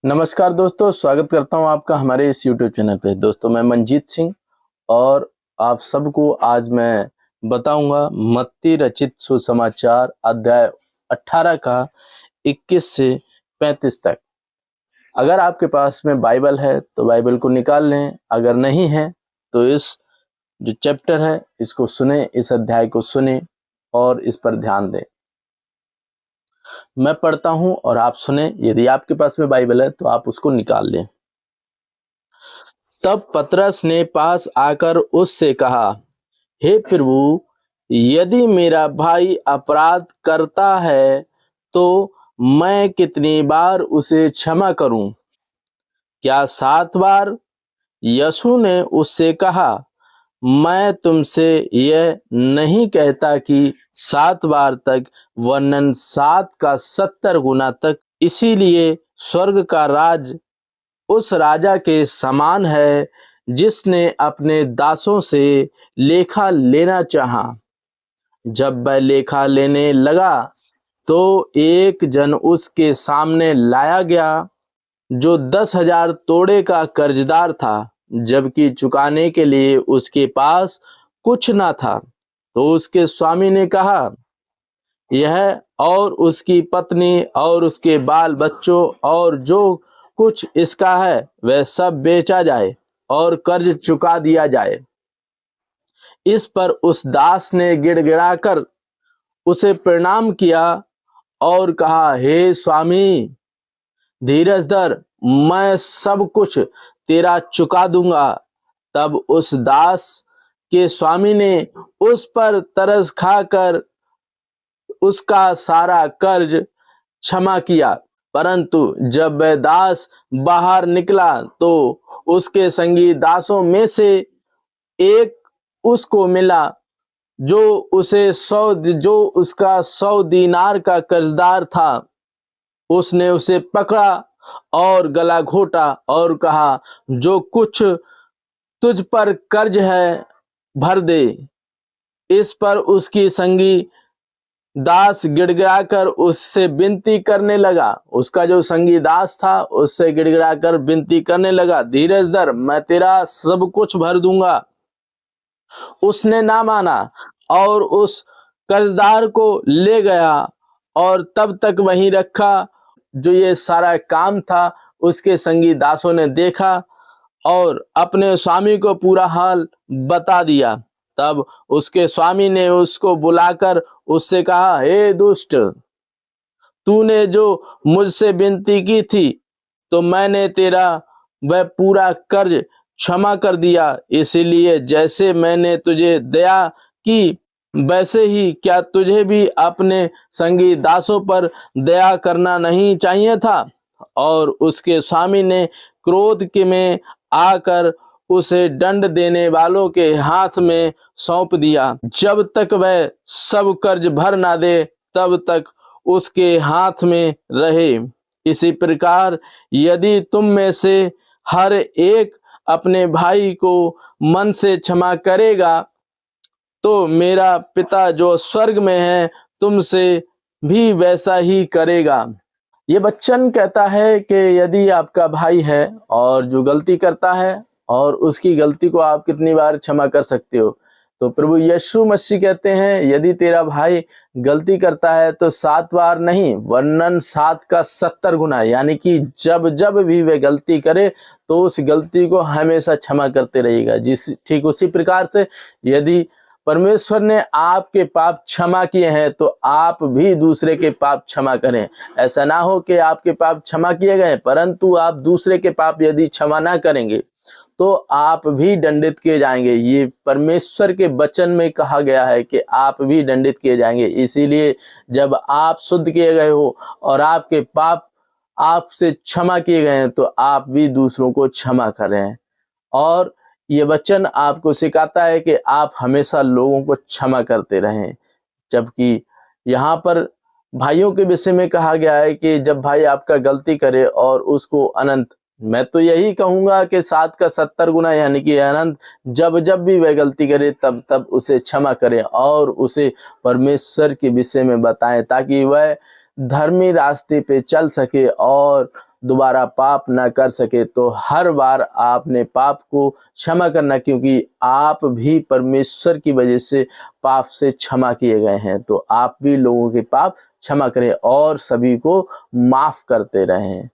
नमस्कार दोस्तों, स्वागत करता हूं आपका हमारे इस YouTube चैनल पे। दोस्तों मैं मंजीत सिंह और आप सबको आज मैं बताऊंगा मत्ती रचित सुसमाचार अध्याय 18 का 21 से 35 तक। अगर आपके पास में बाइबल है तो बाइबल को निकाल लें, अगर नहीं है तो इस जो चैप्टर है इसको सुने, इस अध्याय को सुने और इस पर ध्यान दें। मैं पढ़ता हूं और आप सुने। यदि आपके पास में बाइबल है तो आप उसको निकाल लें। तब पतरस ने पास आकर उससे कहा, हे प्रभु, यदि मेरा भाई अपराध करता है तो मैं कितनी बार उसे क्षमा करूं? क्या 7 बार? यीशु ने उससे कहा, मैं तुमसे यह नहीं कहता कि 7 बार तक, वरन 7 का 70 गुना तक। इसीलिए स्वर्ग का राज उस राजा के समान है जिसने अपने दासों से लेखा लेना चाहा। जब वह लेखा लेने लगा तो एक जन उसके सामने लाया गया जो 10,000 तोड़े का कर्जदार था, जबकि चुकाने के लिए उसके पास कुछ न था। तो उसके स्वामी ने कहा, यह और उसकी पत्नी और उसके बाल बच्चों और जो कुछ इसका है वह सब बेचा जाए और कर्ज चुका दिया जाए। इस पर उस दास ने गिड़गिड़ाकर उसे प्रणाम किया और कहा, हे स्वामी, धीरज धर, मैं सब कुछ तेरा चुका दूंगा। तब उस दास के स्वामी ने उस पर तरस खाकर उसका सारा कर्ज क्षमा किया। परंतु जब वह दास बाहर निकला तो उसके संगी दासों में से एक उसको मिला जो उसका 100 दीनार का कर्जदार था। उसने उसे पकड़ा और गला घोटा और कहा, जो कुछ तुझ पर कर्ज है भर दे। इस पर उसकी संगी दास गिड़गिड़ाकर उससे विनती करने लगा। उसका जो संगी दास था उससे गिड़गिड़ाकर विनती करने लगा, धीरज धर, मैं तेरा सब कुछ भर दूंगा। उसने ना माना और उस कर्जदार को ले गया और तब तक वहीं रखा। जो ये सारा काम था उसके संगी दासों ने देखा और अपने स्वामी को पूरा हाल बता दिया। तब उसके स्वामी ने उसको बुलाकर उससे कहा, हे दुष्ट, तूने जो मुझसे विनती की थी तो मैंने तेरा वह पूरा कर्ज क्षमा कर दिया। इसीलिए जैसे मैंने तुझे दया की वैसे ही क्या तुझे भी अपने संगी दासों पर दया करना नहीं चाहिए था? और उसके स्वामी ने क्रोध के में आकर उसे दंड देने वालों के हाथ में सौंप दिया। जब तक वह सब कर्ज भर ना दे तब तक उसके हाथ में रहे। इसी प्रकार यदि तुम में से हर एक अपने भाई को मन से क्षमा करेगा तो मेरा पिता जो स्वर्ग में है तुमसे भी वैसा ही करेगा। ये वचन कहता है कि यदि आपका भाई है और जो गलती करता है और उसकी गलती को आप कितनी बार क्षमा कर सकते हो? तो प्रभु यीशु मसीह कहते हैं, यदि तेरा भाई गलती करता है तो 7 बार नहीं, वरन 7 का 70 गुना, यानी कि जब जब भी वह गलती करे तो उस गलती को हमेशा क्षमा करते रहेगा। ठीक उसी प्रकार से यदि परमेश्वर ने आपके पाप क्षमा किए हैं तो आप भी दूसरे के पाप क्षमा करें। ऐसा ना हो कि आपके पाप क्षमा किए गए परंतु आप दूसरे के पाप यदि क्षमा ना करेंगे तो आप भी दंडित किए जाएंगे। ये परमेश्वर के वचन में कहा गया है कि आप भी दंडित किए जाएंगे। इसीलिए जब आप शुद्ध किए गए हो और आपके पाप आपसे क्षमा किए गए हैं तो आप भी दूसरों को क्षमा करें। और ये वचन आपको सिखाता है कि आप हमेशा लोगों को क्षमा करते रहें। जबकि यहाँ पर भाइयों के विषय में कहा गया है कि जब भाई आपका गलती करे और उसको अनंत, मैं तो यही कहूंगा कि 7 का 70 गुना, यानी कि अनंत, जब जब भी वह गलती करे तब तब उसे क्षमा करें और उसे परमेश्वर के विषय में बताएं ताकि वह धर्मी रास्ते पे चल सके और दोबारा पाप ना कर सके। तो हर बार आपने पाप को क्षमा करना, क्योंकि आप भी परमेश्वर की वजह से पाप से क्षमा किए गए हैं। तो आप भी लोगों के पाप क्षमा करें और सभी को माफ करते रहें।